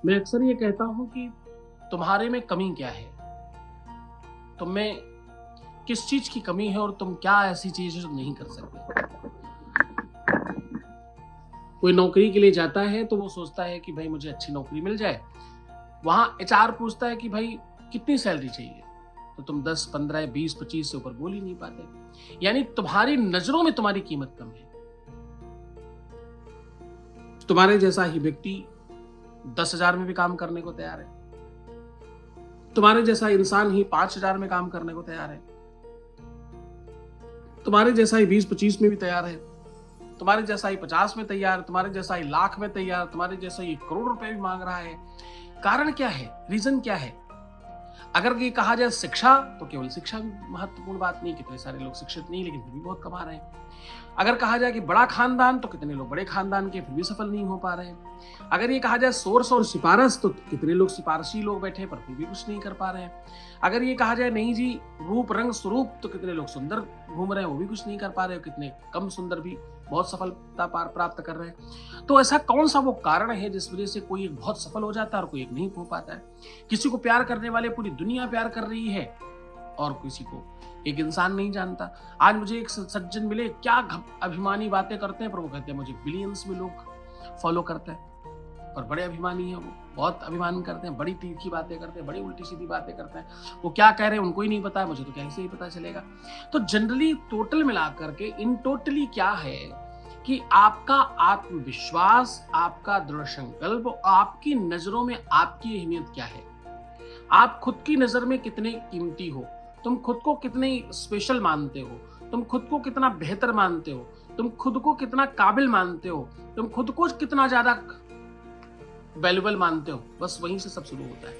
मैं अक्सर ये कहता हूं कि तुम्हारे में कमी क्या है, तुम में किस चीज की कमी है और तुम क्या ऐसी चीज है जो नहीं कर सकते। कोई नौकरी के लिए जाता है तो वो सोचता है कि भाई मुझे अच्छी नौकरी मिल जाए। वहां एचआर पूछता है कि भाई कितनी सैलरी चाहिए, तो तुम 10, 15, 20, 25 से ऊपर बोल ही नहीं पाते। यानी तुम्हारी नजरों में तुम्हारी कीमत कम है। तुम्हारे जैसा ही व्यक्ति 10,000 में भी काम करने को तैयार है। तुम्हारे जैसा इंसान ही 5,000 में काम करने को तैयार है। तुम्हारे जैसा ही 20-25 में भी तैयार है। तुम्हारे जैसा ही 50 में तैयार, तुम्हारे जैसा ही लाख में तैयार, तुम्हारे जैसा ही करोड़ रुपए भी मांग रहा है। कारण क्या है? रीजन क्या है? अगर ये कहा जाए शिक्षा, तो केवल शिक्षा महत्वपूर्ण बात नहीं। कितने सारे लोग शिक्षित नहीं लेकिन फिर भी बहुत कमा रहे हैं। अगर कहा जाए कि बड़ा खानदान, तो कितने लोग बड़े खानदान के फिर भी सफल नहीं हो पा रहे हैं। अगर ये कहा जाए सोर्स और सिफारिश, तो कितने लोग सिफारशी लोग बैठे पर फिर भी कुछ नहीं कर पा रहे हैं। अगर ये कहा जाए नहीं जी रूप रंग स्वरूप, तो कितने लोग सुंदर घूम रहे हैं वो भी कुछ नहीं कर पा रहे हो। कितने कम सुंदर भी बहुत सफलता प्राप्त कर रहे हैं। तो ऐसा कौन सा वो कारण है जिस वजह से कोई एक बहुत सफल हो जाता है और कोई एक नहीं हो पाता है? किसी को प्यार करने वाले पूरी दुनिया प्यार कर रही है और किसी को एक इंसान नहीं जानता। आज मुझे एक सज्जन मिले, क्या अभिमानी बातें करते हैं, पर वो कहते हैं मुझे बिलियंस में लोग फॉलो करते हैं और बड़े अभिमानी है। वो बहुत अभिमान करते हैं, बड़ी तीखी बातें करते हैं, बड़ी उल्टी सीधी बातें करते हैं। वो क्या कह रहे हैं उनको ही नहीं पता है, मुझे तो कैसे ही पता चलेगा। तो जनरली टोटल मिलाकर के इन टोटली क्या है कि आपका आत्मविश्वास, आपका दृढ़ संकल्प, आपकी नजरों में आपकी अहमियत क्या है। आप खुद की नजर में कितने कीमती हो, तुम खुद को कितने स्पेशल मानते हो, तुम खुद को कितना बेहतर मानते हो, तुम खुद को कितना काबिल मानते हो, तुम खुद को कितना ज्यादा वैल्यूबल मानते हो। बस वहीं से सब शुरू होता है।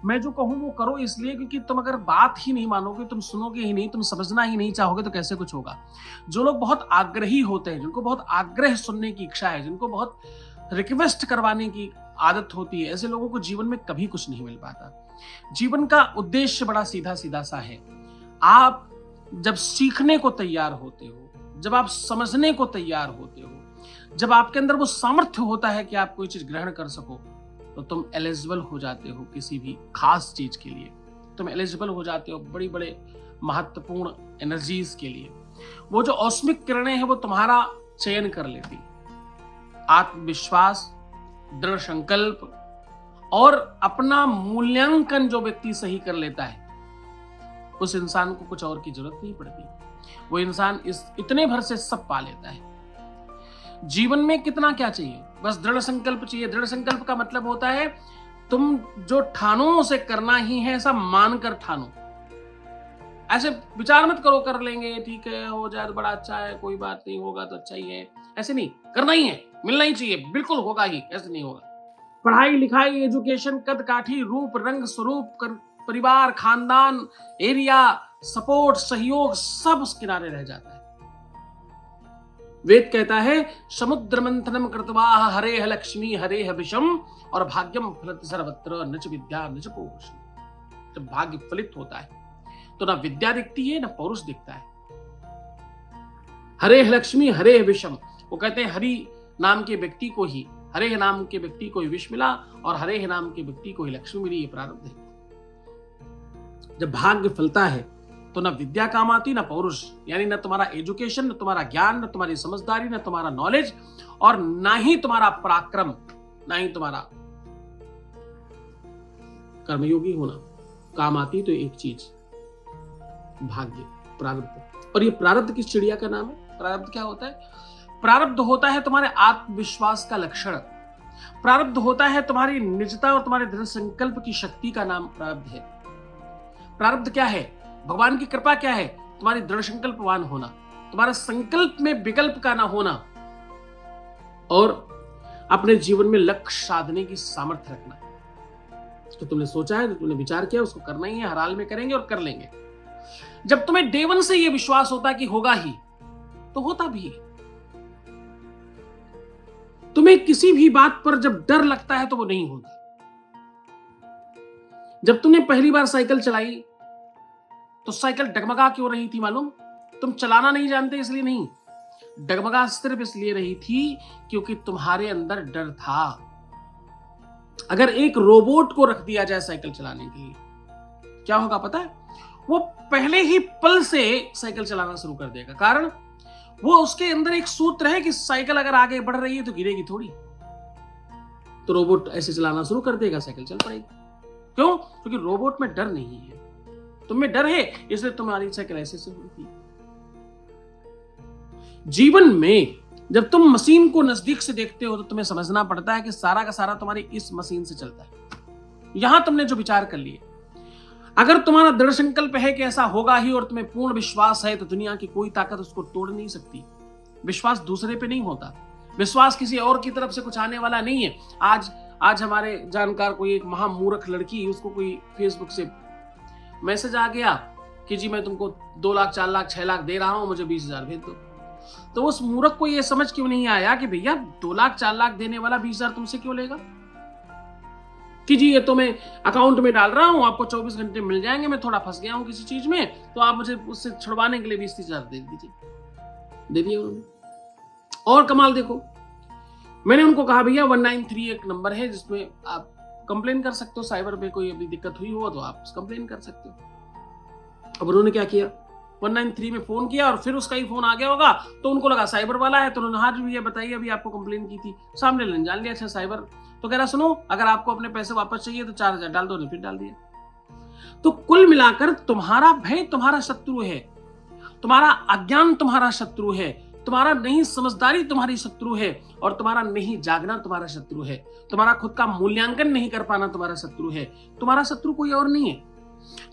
मैं जो कहूं वो करो, इसलिए क्योंकि तुम अगर बात ही नहीं मानोगे, तुम सुनोगे ही नहीं, तुम समझना ही नहीं चाहोगे, तो कैसे कुछ होगा। जो लोग बहुत आग्रही होते हैं, जिनको बहुत आग्रह सुनने की इच्छा है, जिनको बहुत रिक्वेस्ट करवाने की आदत होती है, ऐसे लोगों को जीवन में कभी कुछ नहीं मिल पाता। जीवन का उद्देश्य बड़ा सीधा सीधा सा है। आप जब सीखने को तैयार होते हो, जब आप समझने को तैयार होते हो, जब आपके अंदर वो सामर्थ्य होता है कि आप कोई चीज ग्रहण कर सको, तो तुम एलिजिबल हो जाते हो किसी भी खास चीज के लिए। तुम एलिजिबल हो जाते हो बड़ी बड़े महत्वपूर्ण एनर्जीज के लिए। वो जो औस्मिक किरणें हैं वो तुम्हारा चयन कर लेती। आत्मविश्वास, दृढ़ संकल्प और अपना मूल्यांकन जो व्यक्ति सही कर लेता है, उस इंसान को कुछ और की जरूरत नहीं पड़ती। वो इंसान इस इतने भर से सब पा लेता है। जीवन में कितना क्या चाहिए? बस दृढ़ संकल्प चाहिए। दृढ़ संकल्प का मतलब होता है तुम जो ठानो उसे करना ही है, ऐसा मानकर ठानो। ऐसे विचार मत करो कर लेंगे, ठीक है, हो जाए तो बड़ा अच्छा है, कोई बात नहीं, होगा तो अच्छा ही है। ऐसे नहीं, करना ही है, मिलना ही चाहिए, बिल्कुल होगा ही, ऐसे नहीं होगा। पढ़ाई लिखाई, एजुकेशन, कद काठी, रूप रंग स्वरूप, परिवार, खानदान, एरिया, सपोर्ट, सहयोग, सब उस किनारे रह जाता है। वेद कहता है समुद्र मंथनम कृत्वा हरेह लक्ष्मी हरेह विषम और भाग्यम फलति सर्वत्र नच विद्या नच पौरुष। जब भाग्य फलित होता है तो ना विद्या दिखती है ना पौरुष दिखता है। हरेह लक्ष्मी हरेह विषम, वो कहते हैं हरि नाम के व्यक्ति को ही, हरेह नाम के व्यक्ति को ही विष मिला और हरेह नाम के व्यक्ति को ही लक्ष्मी मिली। ये प्रारब्ध है। जब भाग्य फलता है तो ना विद्या काम आती ना पौरुष, यानी ना तुम्हारा एजुकेशन, ना तुम्हारा ज्ञान, ना तुम्हारी समझदारी, ना तुम्हारा नॉलेज और ना ही तुम्हारा पराक्रम, ना ही तुम्हारा कर्मयोगी होना काम आती। तो एक चीज भाग्य, प्रारब्ध। और ये प्रारब्ध किस चिड़िया का नाम है? प्रारब्ध क्या होता है? प्रारब्ध होता है तुम्हारे आत्मविश्वास का लक्षण। प्रारब्ध होता है तुम्हारी निजता और तुम्हारे दृढ़ संकल्प की शक्ति का नाम प्रारब्ध है। प्रारब्ध क्या है? भगवान की कृपा क्या है? तुम्हारी दृढ़ संकल्पवान होना, तुम्हारा संकल्प में विकल्प का ना होना और अपने जीवन में लक्ष्य साधने की सामर्थ्य रखना। तो तुमने सोचा है, तो तुमने विचार किया, उसको करना ही है, हर हाल में करेंगे और कर लेंगे। जब तुम्हें डे वन से यह विश्वास होता है कि होगा ही, तो होता भी है। तुम्हें किसी भी बात पर जब डर लगता है तो वो नहीं होता। जब तुमने पहली बार साइकिल चलाई तो साइकिल डगमगा क्यों रही थी मालूम? तुम चलाना नहीं जानते इसलिए नहीं, डगमगा सिर्फ इसलिए रही थी क्योंकि तुम्हारे अंदर डर था। अगर एक रोबोट को रख दिया जाए साइकिल चलाने के लिए, क्या होगा पता है? वो पहले ही पल से साइकिल चलाना शुरू कर देगा। कारण वो उसके अंदर एक सूत्र है कि साइकिल अगर आगे बढ़ रही है तो गिरेगी थोड़ी, तो रोबोट ऐसे चलाना शुरू कर देगा, साइकिल चल पड़ेगी। क्यों? क्योंकि रोबोट में डर नहीं है, तुम्हें डर है, इसलिए तुम्हारी साइकिल ऐसे से होती है। जीवन में जब तुम मशीन को नजदीक से देखते हो तो तुम्हें समझना पड़ता है कि सारा का सारा तुम्हारी इस मशीन से चलता है। यहां तुमने जो विचार कर लिए, अगर तुम्हारा दृढ़ संकल्प है कि ऐसा होगा ही और तुम्हें पूर्ण विश्वास है, तो दुनिया की कोई ताकत उसको तोड़ नहीं सकती। विश्वास दूसरे पे नहीं होता, विश्वास किसी और की तरफ से कुछ आने वाला नहीं है। आज हमारे जानकार कोई एक महामूर्ख लड़की, उसको कोई फेसबुक से मैसेज आ गया कि जी मैं तुमको 2 लाख 4 लाख 6 लाख दे रहा हूं, मुझे 20,000 भेज दो। तो उस मूर्ख को यह समझ क्यों नहीं आया कि भैया 2 लाख 4 लाख देने वाला 20,000 तुमसे क्यों लेगा? कि जी ये तो मैं अकाउंट में डाल रहा हूं, आपको 24 घंटे मिल जाएंगे, मैं थोड़ा फंस गया हूं किसी चीज में, तो आप मुझे उससे छुड़वाने के लिए 20,000 दे दीजिए। दे दिए उन्होंने। और कमाल देखो, मैंने उनको कहा भैया 193 एक नंबर है जिसमें आप कंप्लेन कर सकते हो, साइबर पे कोई अभी दिक्कत हुई हो तो आप कंप्लेन कर सकते हो। अब उन्होंने क्या किया, 193 में फोन किया और फिर उसका ही फोन आ गया होगा, तो उनको लगा साइबर वाला है, तो उन्होंने हाँ भैया बताइए अभी आपको कंप्लेन की थी, सामने लेने जान लिया। अच्छा साइबर, तो कह रहा सुनो अगर आपको अपने पैसे वापस चाहिए तो 4,000 डाल दो, ने फिर डाल दिया। तो कुल मिलाकर तुम्हारा भय तुम्हारा शत्रु है, तुम्हारा अज्ञान तुम्हारा शत्रु है, तुम्हारा नहीं समझदारी तुम्हारी शत्रु है, और तुम्हारा नहीं जागना तुम्हारा शत्रु है, तुम्हारा खुद का मूल्यांकन नहीं कर पाना तुम्हारा शत्रु है। तुम्हारा शत्रु कोई और नहीं है।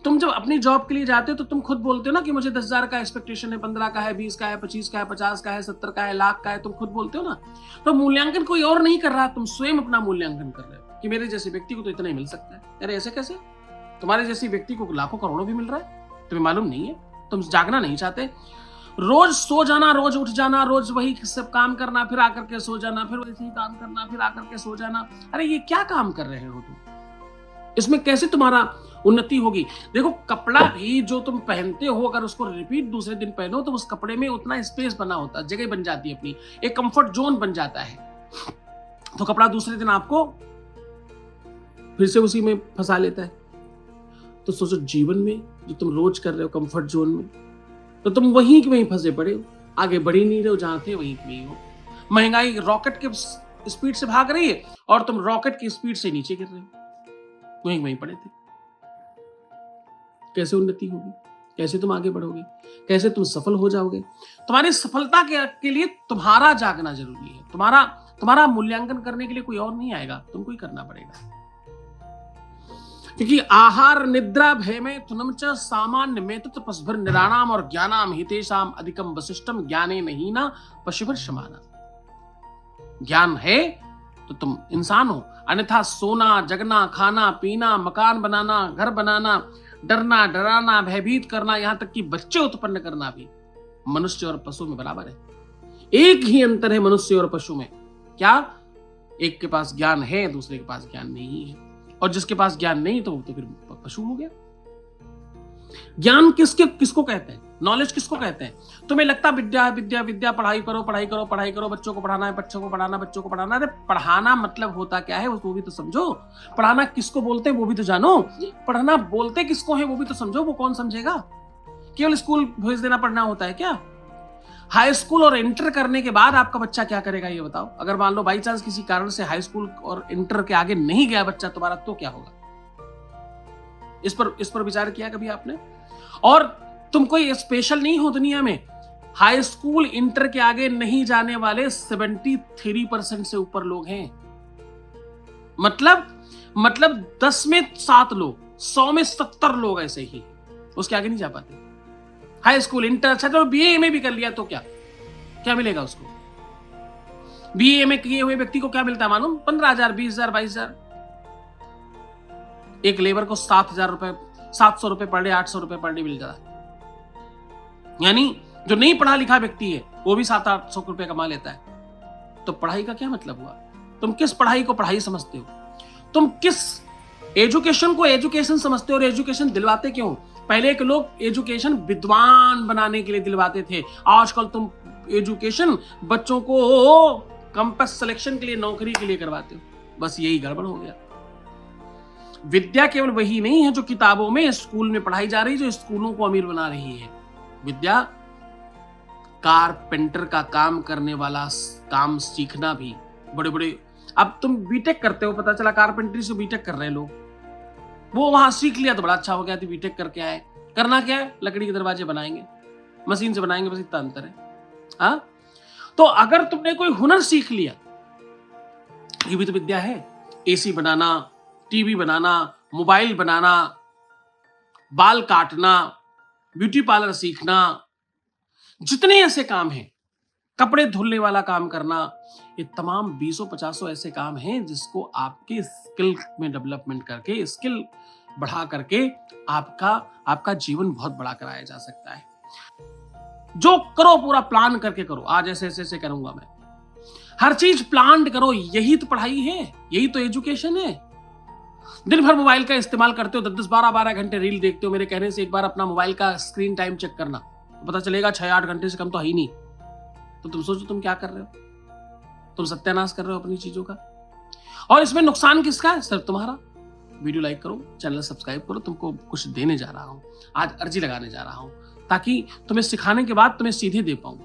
तुम जब अपनी जॉब के लिए जाते हो तो तुम खुद बोलते हो ना कि मुझे 10,000 का एक्सपेक्टेशन है, 15 का है, 20 का है, 25 का है, 50 का है, 70 का है, लाख का है, तुम खुद बोलते हो ना। तो मूल्यांकन कोई और नहीं कर रहा, तुम स्वयं अपना मूल्यांकन कर रहे हो कि मेरे जैसे व्यक्ति को तो इतना ही मिल सकता है। अरे ऐसे कैसे? तुम्हारे जैसे व्यक्ति को लाखों करोड़ों भी मिल रहा है, तुम्हें मालूम नहीं है? तुम जागना नहीं चाहते। रोज सो जाना, रोज उठ जाना, रोज वही सब काम करना, फिर आकर के सो जाना, फिर वैसे ही काम करना, फिर आकर के सो जाना। अरे ये क्या काम कर रहे हो तुम? इसमें कैसे तुम्हारा उन्नति होगी? देखो कपड़ा भी जो तुम पहनते हो, अगर उसको रिपीट दूसरे दिन पहनो तो उस कपड़े में उतना स्पेस बना होता है, जगह बन जाती है, अपनी एक कंफर्ट जोन बन जाता है। तो कपड़ा दूसरे दिन आपको फिर से उसी में फंसा लेता है। तो सोचो जीवन में जो तुम रोज कर रहे हो कंफर्ट जोन में, तो तुम वहीं के वहीं फंसे पड़े हो, आगे बढ़ ही नहीं रहे हो, जहां थे वहीं के वहीं हो। महंगाई रॉकेट के स्पीड से भाग रही है और तुम रॉकेट की स्पीड से नीचे गिर रहे हो, वहीं वहीं पड़े थे। कैसे उन्नति होगी? कैसे तुम आगे बढ़ोगे? कैसे तुम सफल हो जाओगे? तुम्हारी सफलता के लिए तुम्हारा जागना जरूरी है। तुम्हारा मूल्यांकन करने के लिए कोई और नहीं आएगा, तुमको ही करना पड़ेगा। क्योंकि आहार निद्रा भय में तुनम च सामान्य में तपस्भर निराणाम और ज्ञानाम हितेशाम अधिकम वशिष्ठम ज्ञाने नहीं ना पशुभर समाना। ज्ञान है तो तुम इंसान हो, अन्यथा सोना, जगना, खाना, पीना, मकान बनाना, घर बनाना, डरना, डराना, भयभीत करना, यहां तक कि बच्चे उत्पन्न करना भी मनुष्य और पशु में बराबर है। एक ही अंतर है मनुष्य और पशु में, क्या? एक के पास ज्ञान है, दूसरे के पास ज्ञान नहीं है। और जिसके पास ज्ञान नहीं तो फिर पशु हो गया। ज्ञान किसको कहते हैं? नॉलेज किसको कहते हैं? तुम्हें लगता विद्या विद्या विद्या, पढ़ाई करो पढ़ाई करो पढ़ाई करो, बच्चों को पढ़ाना है, बच्चों को पढ़ाना, बच्चों को पढ़ाना। अरे पढ़ाना मतलब होता क्या है वो भी तो समझो। पढ़ाना किसको बोलते हैं वो भी तो जानो। पढ़ना बोलते किसको है वो भी तो समझो। वो कौन समझेगा? केवल स्कूल भेज देना पढ़ना होता है क्या? हाई स्कूल और इंटर करने के बाद आपका बच्चा क्या करेगा ये बताओ। अगर मान लो बाई चांस किसी कारण से हाई स्कूल और इंटर के आगे नहीं गया बच्चा तुम्हारा, तो क्या होगा? इस पर विचार किया कभी आपने? और तुम कोई स्पेशल नहीं हो दुनिया में। हाई स्कूल इंटर के आगे नहीं जाने वाले 73% से ऊपर लोग हैं। मतलब 10 में 7 लोग, 100 में 70 लोग ऐसे ही उसके आगे नहीं जा पाते। हाई स्कूल इंटर, अच्छा चलो बीए में भी कर लिया तो क्या मिलेगा उसको? बीए में किए हुए व्यक्ति को क्या मिलता है मालूम? 15,000, 20,000, 22,000। एक लेबर को 7,000 रुपए, 700 रुपए पर डे, 800 रुपए पर डे मिल जाता है। यानी जो नहीं पढ़ा लिखा व्यक्ति है वो भी 700-800 रुपए कमा लेता है। तो पढ़ाई का क्या मतलब हुआ? तुम किस पढ़ाई को पढ़ाई समझते हो? तुम किस एजुकेशन को एजुकेशन समझते हो? और एजुकेशन दिलवाते क्यों? पहले के लोग एजुकेशन विद्वान बनाने के लिए दिलवाते थे, आजकल तुम एजुकेशन बच्चों को कैंपस सिलेक्शन के लिए, नौकरी के लिए करवाते हो। बस यही गड़बड़ हो गया। विद्या केवल वही नहीं है जो किताबों में, स्कूल में पढ़ाई जा रही, जो स्कूलों को अमीर बना रही है। विद्या कारपेंटर का काम करने वाला काम सीखना भी, बड़े बड़े, अब तुम बीटेक करते हो, पता चला कारपेंटरी से बीटेक कर रहे लोग, वो वहां सीख लिया तो बड़ा अच्छा हो गया, तो बीटेक करके आए। करना क्या है? लकड़ी के दरवाजे बनाएंगे, मशीन से बनाएंगे, बस इतना अंतर है। हाँ, तो अगर तुमने कोई हुनर सीख लिया, ये भी तो विद्या है। एसी बनाना, टीवी बनाना, मोबाइल बनाना, बाल काटना, ब्यूटी पार्लर सीखना, जितने ऐसे काम हैं, कपड़े धुलने वाला काम करना, ये तमाम 20-50 ऐसे काम हैं जिसको आपके स्किल में डेवलपमेंट करके, स्किल बढ़ा करके आपका जीवन बहुत बड़ा कराया जा सकता है। जो करो पूरा प्लान करके करो। आज ऐसे ऐसे ऐसे करूंगा मैं, हर चीज प्लान करो। यही तो पढ़ाई है, यही तो एजुकेशन है। दिन भर मोबाइल का इस्तेमाल करते हो, 10-10, 12-12 घंटे रील देखते हो। मेरे कहने से एक बार अपना मोबाइल का स्क्रीन टाइम चेक करना, तो पता चलेगा 6-8 घंटे से कम तो है ही नहीं। तो तुम सोचो तुम क्या कर रहे हो, तुम सत्यानाश कर रहे हो अपनी चीजों का। और इसमें नुकसान किसका है? सिर्फ तुम्हारा। वीडियो लाइक करो, चैनल सब्सक्राइब करो। तुमको कुछ देने जा रहा हूं, आज अर्जी लगाने जा रहा हूं, ताकि तुम्हें सिखाने के बाद तुम्हें सीधे दे पाऊं।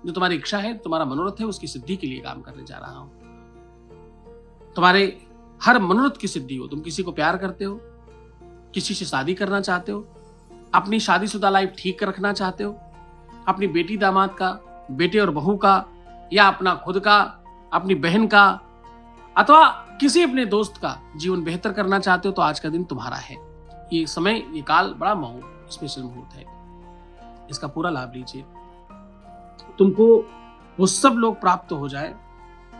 जो तुम्हारी इच्छा है, तुम्हारा मनोरथ है, उसकी सिद्धि के लिए काम करने जा रहा हूं। तुम्हारे हर मनोरथ की सिद्धि हो। तुम किसी को प्यार करते हो, किसी से शादी करना चाहते हो, अपनी शादीशुदा लाइफ ठीक रखना चाहते हो, अपनी बेटी दामाद का, बेटे और बहू का, या अपना खुद का, अपनी बहन का, अथवा किसी अपने दोस्त का जीवन बेहतर करना चाहते हो, तो आज का दिन तुम्हारा है। ये समय, ये काल बड़ा स्पेशल मुहूर्त है। इसका पूरा लाभ लीजिए। तुमको वो सब लोग प्राप्त हो जाए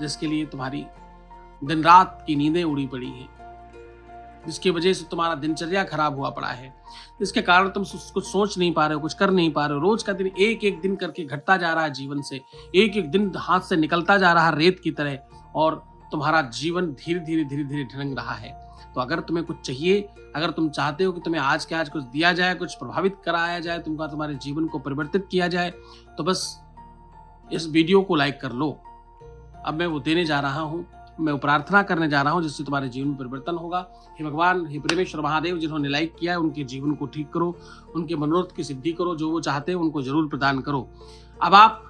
जिसके लिए तुम्हारी दिन रात की नींदें उड़ी पड़ी हैं, जिसकी वजह से तुम्हारा दिनचर्या खराब हुआ पड़ा है, जिसके कारण तुम कुछ सोच नहीं पा रहे हो, कुछ कर नहीं पा रहे हो। रोज का दिन एक एक दिन करके घटता जा रहा है जीवन से, एक एक दिन हाथ से निकलता जा रहा है रेत की तरह, और तुम्हारा जीवन धीरे धीरे ढंग रहा है। तो अगर तुम्हें कुछ चाहिए, अगर तुम चाहते हो कि तुम्हें आज के आज कुछ दिया जाए, कुछ प्रभावित कराया जाए, तुम्हारे जीवन को परिवर्तित किया जाए, तो बस इस वीडियो को लाइक कर लो। अब मैं वो देने जा रहा हूं, मैं वो प्रार्थना करने जा रहा हूं जिससे तुम्हारे जीवन में परिवर्तन होगा। हे भगवान, हे परमेश्वर महादेव, जिन्होंने लाइक किया है उनके जीवन को ठीक करो, उनके मनोरथ की सिद्धि करो, जो वो चाहते हैं उनको जरूर प्रदान करो। अब आप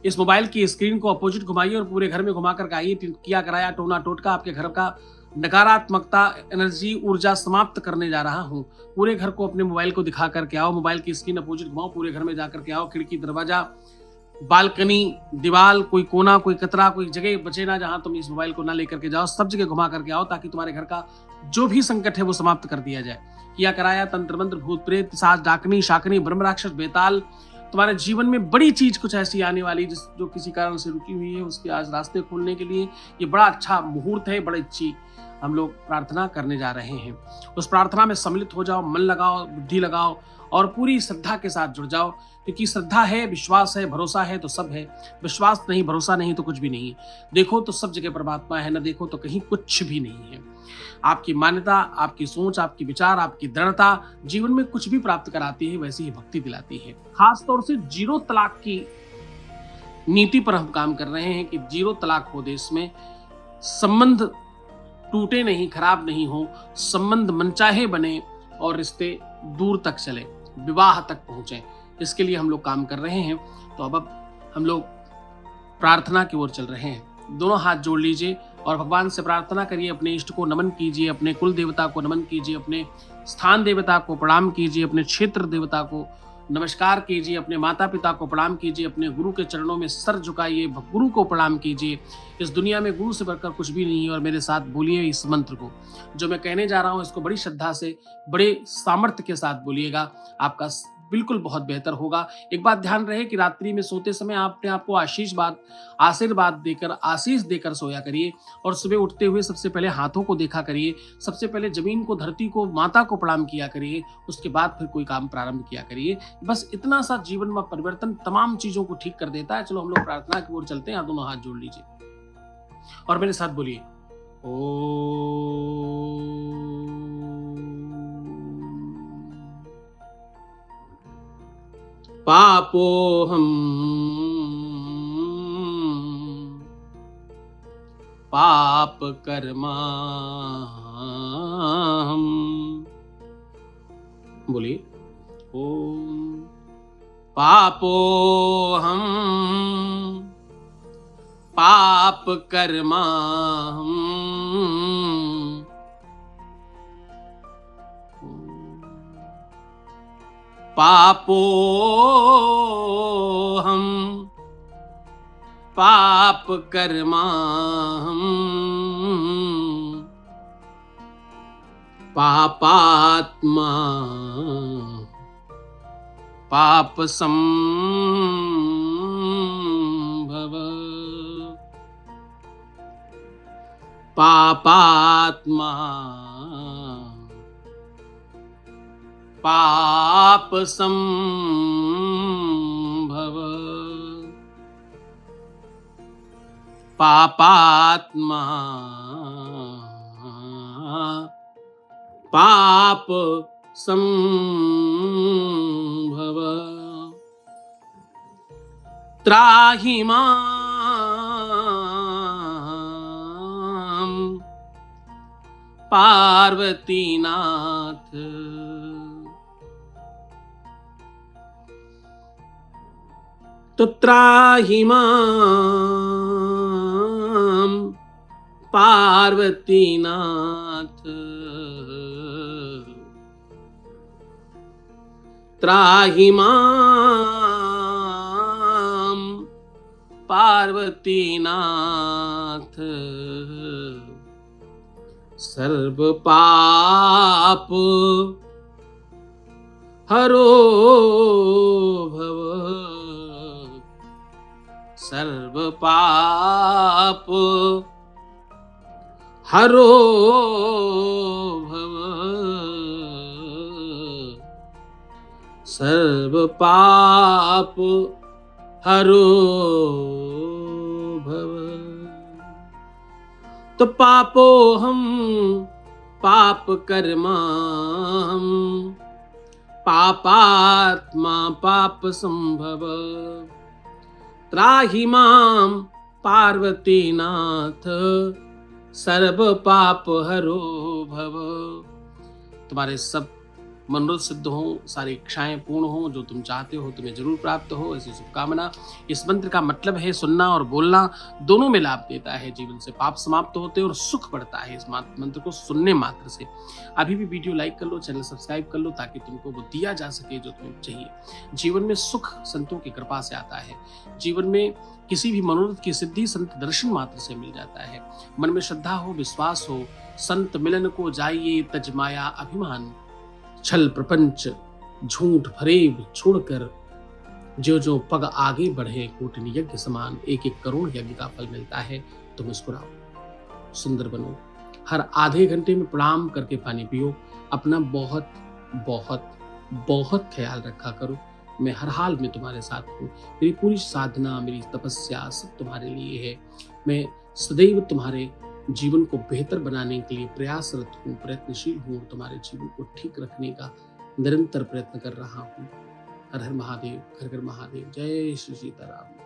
इस मोबाइल की स्क्रीन को अपोजिट घुमाइए और पूरे घर में घुमा कर आइए। किया कराया टोना टोटका आपके घर का नकारात्मकता, एनर्जी, ऊर्जा समाप्त करने जा रहा हूं। पूरे घर को अपने मोबाइल को दिखा करके आओ, मोबाइल की स्क्रीन अपोजिट घुमाओ, पूरे घर में जाकर के आओ। खिड़की, दरवाजा, बालकनी, दीवार, कोई कोना, कोई कतरा, कोई जगह बचे ना जहां तुम इस मोबाइल को ना लेकर के जाओ, सब जगह घुमा करके आओ, ताकि तुम्हारे घर का जो भी संकट है वो समाप्त कर दिया जाए। किया कराया तंत्र मंत्र, भूत प्रेत, पिशाच, डाकनी, शाकनी, ब्रह्म राक्षस, बेताल, तुम्हारे जीवन में बड़ी चीज कुछ ऐसी आने वाली जो किसी कारण से रुकी हुई है, उसके आज रास्ते खोलने के लिए ये बड़ा अच्छा मुहूर्त है। बड़ी अच्छी हम लोग प्रार्थना करने जा रहे हैं। उस प्रार्थना में सम्मिलित हो जाओ, मन लगाओ, बुद्धि लगाओ और पूरी श्रद्धा के साथ जुड़ जाओ, क्योंकि श्रद्धा है, विश्वास है, भरोसा है तो सब है। विश्वास नहीं, भरोसा नहीं तो कुछ भी नहीं है। देखो तो सब जगह परमात्मा है, न देखो तो कहीं कुछ भी नहीं है। आपकी मान्यता, आपकी सोच, आपकी विचार, आपकी दृढ़ता जीवन में कुछ भी प्राप्त कराती है, वैसी ही भक्ति दिलाती है। खासतौर से 0 तलाक की नीति पर हम काम कर रहे हैं कि 0 तलाक हो देश में, संबंध टूटे नहीं, खराब नहीं हो, संबंध मनचाहे बने और रिश्ते दूर तक चले, विवाह तक पहुंचे। इसके लिए हम लोग काम कर रहे हैं। तो अब हम लोग प्रार्थना की ओर चल रहे हैं। दोनों हाथ जोड़ लीजिए और भगवान से प्रार्थना करिए। अपने इष्ट को नमन कीजिए, अपने कुल देवता को नमन कीजिए, अपने स्थान देवता को प्रणाम कीजिए, अपने क्षेत्र देवता को नमस्कार कीजिए, अपने माता पिता को प्रणाम कीजिए, अपने गुरु के चरणों में सर झुकाइए, गुरु को प्रणाम कीजिए। इस दुनिया में गुरु से बढ़कर कुछ भी नहीं है। और मेरे साथ बोलिए इस मंत्र को, जो मैं कहने जा रहा हूं, इसको बड़ी श्रद्धा से, बड़े सामर्थ्य के साथ बोलिएगा। आपका बिल्कुल बहुत बेहतर होगा। एक बात ध्यान रहे कि रात्रि में सोते समय आपने आपको आशीर्वाद देकर, आशीष देकर सोया करिए। और सुबह उठते हुए सबसे पहले हाथों को देखा करिए, सबसे पहले जमीन को, धरती को, माता को प्रणाम किया करिए, उसके बाद फिर कोई काम प्रारंभ किया करिए। बस इतना सा जीवन में परिवर्तन तमाम चीजों को ठीक कर देता है। चलो हम लोग प्रार्थना की ओर चलते हैं। दोनों हाथ जोड़ लीजिए और मेरे साथ बोलिए, ओम। पापोऽहम् पाप कर्माहम्। बोलिए ओम। पापोऽहम् पाप कर्माहम्। पापोऽहम् पाप कर्माहम्। पापात्मा पाप संभव। पापात्मा पाप संभव। पापात्मा पाप संभव। त्राहि मां पार्वतीनाथ। तो त्राहि मां पार्वतीनाथ। त्राहि मां पार्वतीनाथ। सर्व पाप हरो भव। सर्व पाप हरो भव। सर्व पाप हरो भव। तो पापोऽहम् पाप कर्माहम्। पापात्मा पाप संभव। त्राहि मां पार्वतीनाथ। सर्व पाप हरो भव। तुम्हारे सब मनोरथ सिद्ध हो, सारी इच्छाएं पूर्ण हो, जो तुम चाहते हो तुम्हें जरूर प्राप्त हो, ऐसी शुभकामना। इस मंत्र का मतलब है सुनना और बोलना दोनों में लाभ देता है। जीवन से पाप समाप्त होते हैं और सुख बढ़ता है इस मंत्र को सुनने मात्र से। अभी भी वीडियो लाइक कर लो, चैनल सब्सक्राइब कर लो, ताकि तुमको वो दिया जा सके जो तुम्हें चाहिए। जीवन में सुख संतों की कृपा से आता है। जीवन में किसी भी मनोरथ की सिद्धि संत दर्शन मात्र से मिल जाता है। मन में श्रद्धा हो, विश्वास हो, संत मिलन को जाइए तज माया अभिमान। छल प्रपंच झूठ फरेब छोड़कर जो जो पग आगे बढ़े, कोटिन यज्ञ समान एक एक करोड़ यज्ञ का फल मिलता है। तो मुस्कुराओ, सुंदर बनो, हर आधे घंटे में प्रणाम करके पानी पियो। अपना बहुत बहुत बहुत ख्याल रखा करो। मैं हर हाल में तुम्हारे साथ हूँ। मेरी पूरी साधना, मेरी तपस्या सब तुम्हारे लिए है। मैं सदैव तुम्हारे जीवन को बेहतर बनाने के लिए प्रयासरत हूँ, प्रयत्नशील हूँ। तुम्हारे जीवन को ठीक रखने का निरंतर प्रयत्न कर रहा हूँ। हर हर महादेव, घर घर महादेव। जय श्री सीताराम।